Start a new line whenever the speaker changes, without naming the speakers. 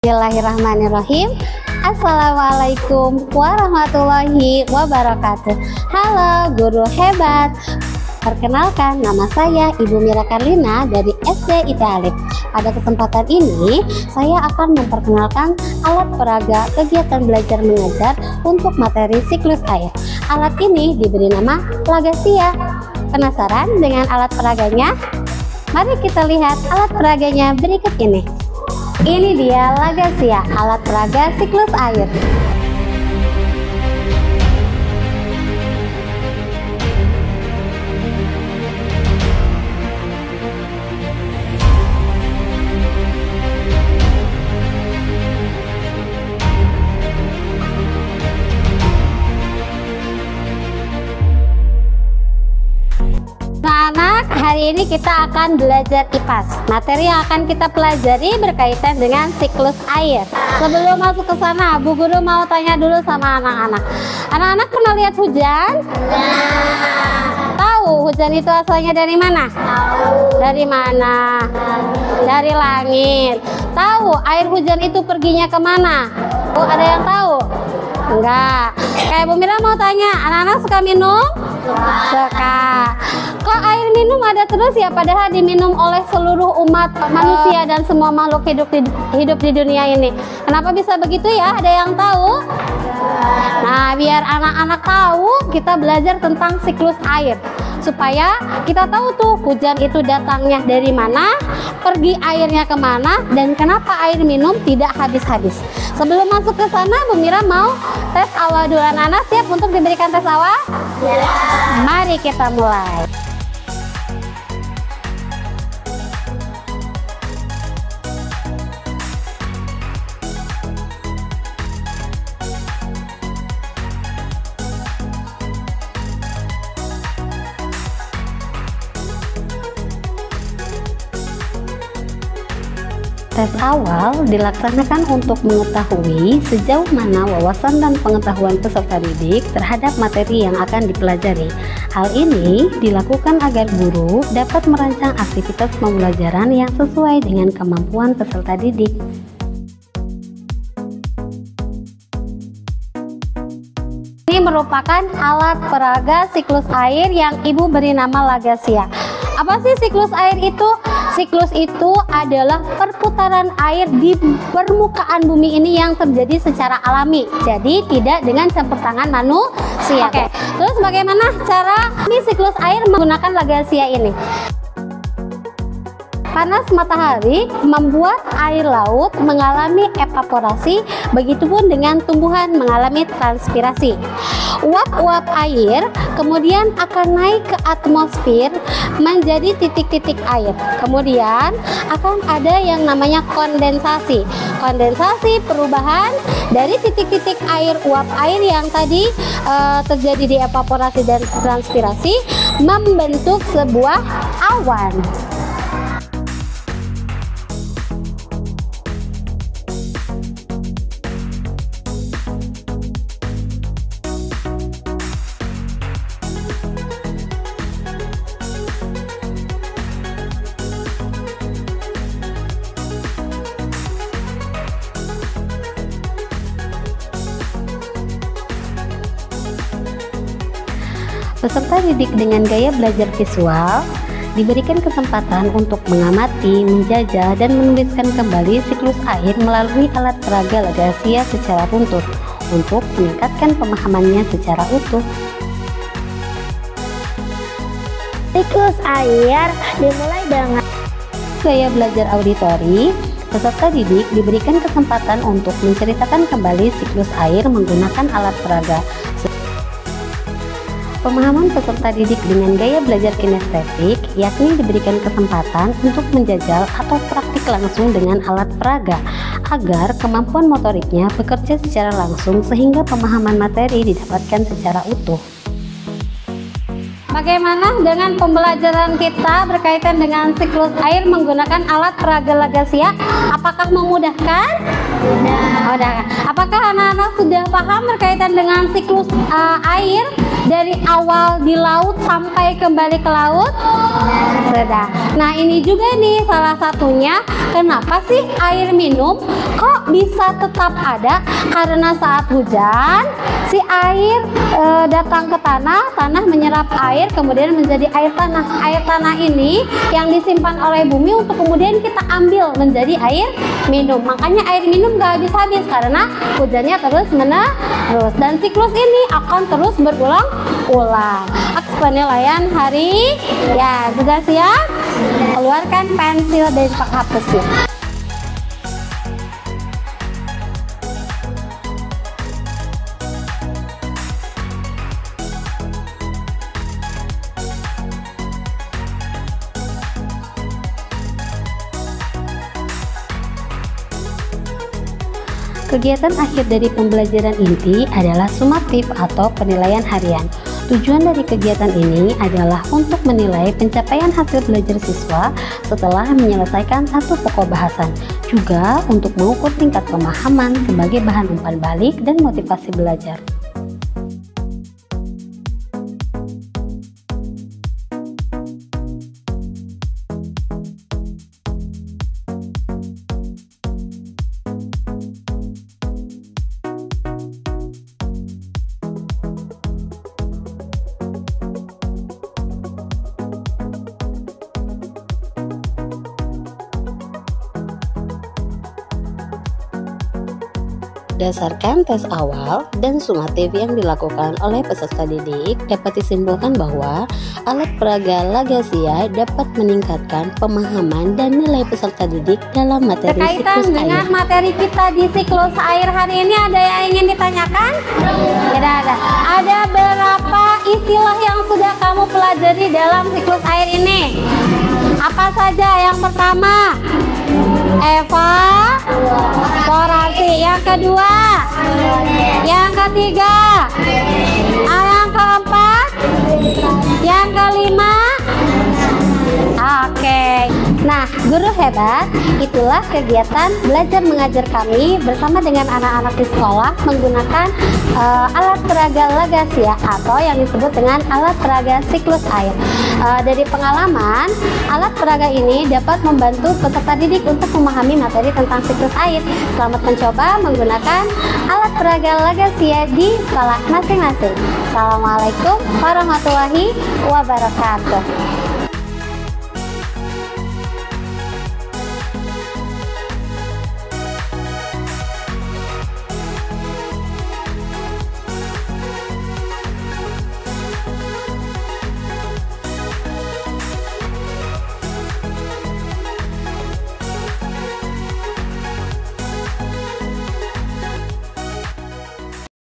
Bismillahirrahmanirrahim. Assalamualaikum warahmatullahi wabarakatuh. Halo guru hebat. Perkenalkan, nama saya Ibu Mira Karlina dari SD IT Alif. Pada kesempatan ini, saya akan memperkenalkan alat peraga kegiatan belajar mengajar untuk materi siklus air. Alat ini diberi nama Lagasia. Penasaran dengan alat peraganya? Mari kita lihat alat peraganya berikut ini. Ini dia Lagasia, alat peraga siklus air. Anak-anak, hari ini kita akan belajar IPAS. Materi yang akan kita pelajari berkaitan dengan siklus air. Sebelum masuk ke sana, Bu Guru mau tanya dulu sama anak-anak. Anak-anak pernah lihat hujan? Tahu hujan itu asalnya dari mana? Dari mana? Dari langit. Tahu air hujan itu perginya kemana? Oh, ada yang tahu? Enggak. Kayak Bu Mira mau tanya, anak-anak suka minum? Suka. Kok air minum ada terus ya, padahal diminum oleh seluruh umat manusia dan semua makhluk hidup di dunia ini. Kenapa bisa begitu ya? Ada yang tahu? Nah, biar anak-anak tahu, kita belajar tentang siklus air. Supaya kita tahu tuh hujan itu datangnya dari mana, pergi airnya kemana, dan kenapa air minum tidak habis-habis. Sebelum masuk ke sana, Bu Mira mau tes awal dulu. Anak-anak siap untuk diberikan tes awal? Ya. Mari kita mulai. Tes awal dilaksanakan untuk mengetahui sejauh mana wawasan dan pengetahuan peserta didik terhadap materi yang akan dipelajari. Hal ini dilakukan agar guru dapat merancang aktivitas pembelajaran yang sesuai dengan kemampuan peserta didik. Ini merupakan alat peraga siklus air yang Ibu beri nama Lagasia. Apa sih siklus air itu? Siklus itu adalah perputaran air di permukaan bumi ini yang terjadi secara alami. Jadi tidak dengan campur tangan manusia. Oke. Terus bagaimana cara siklus air menggunakan Lagasia ini? Panas matahari membuat air laut mengalami evaporasi, begitupun dengan tumbuhan mengalami transpirasi. Uap-uap air kemudian akan naik ke atmosfer menjadi titik-titik air. Kemudian akan ada yang namanya kondensasi. Kondensasi perubahan dari titik-titik air, uap air yang tadi terjadi di evaporasi dan transpirasi membentuk sebuah awan. Peserta didik dengan gaya belajar visual diberikan kesempatan untuk mengamati, menjajah, dan menuliskan kembali siklus air melalui alat peraga Lagasia secara runtut untuk meningkatkan pemahamannya secara utuh.
Siklus air dimulai dengan
gaya belajar auditori. Peserta didik diberikan kesempatan untuk menceritakan kembali siklus air menggunakan alat peraga. Pemahaman peserta didik dengan gaya belajar kinestetik, yakni diberikan kesempatan untuk menjajal atau praktik langsung dengan alat peraga, agar kemampuan motoriknya bekerja secara langsung sehingga pemahaman materi didapatkan secara utuh. Bagaimana dengan pembelajaran kita berkaitan dengan siklus air menggunakan alat peraga Lagasia? Apakah memudahkan? Mudah. Apakah anak-anak sudah paham berkaitan dengan siklus air dari awal di laut sampai kembali ke laut? Sudah. Nah, ini juga nih salah satunya kenapa sih air minum kok bisa tetap ada? Karena saat hujan si air datang ke tanah, tanah menyerap air kemudian menjadi air tanah. Air tanah ini yang disimpan oleh bumi untuk kemudian kita ambil menjadi air minum. Makanya air minum gak habis-habis karena hujannya terus menerus, dan siklus ini akan terus berulang-ulang. Penilaian hari ya, sudah siap? Keluarkan pensil dan penghapusnya. Kegiatan akhir dari pembelajaran inti adalah sumatif atau penilaian harian. Tujuan dari kegiatan ini adalah untuk menilai pencapaian hasil belajar siswa setelah menyelesaikan satu pokok bahasan, juga untuk mengukur tingkat pemahaman sebagai bahan umpan balik dan motivasi belajar. Berdasarkan tes awal dan sumatif yang dilakukan oleh peserta didik, dapat disimpulkan bahwa alat peraga Lagasia dapat meningkatkan pemahaman dan nilai peserta didik dalam materi siklus air. Berkaitan dengan materi kita di siklus air hari ini, ada yang ingin ditanyakan? Tidak ada. Ada berapa istilah yang sudah kamu pelajari dalam siklus air ini? Apa saja? Yang pertama, evaporasi. Yang kedua, yang ketiga, yang keempat, yang kelima. Oke. Nah, guru hebat, itulah kegiatan belajar mengajar kami bersama dengan anak-anak di sekolah menggunakan alat peraga Lagasia atau yang disebut dengan alat peraga siklus air. Dari pengalaman, alat peraga ini dapat membantu peserta didik untuk memahami materi tentang siklus air. Selamat mencoba menggunakan alat peraga Lagasia di sekolah masing-masing. Assalamualaikum warahmatullahi wabarakatuh.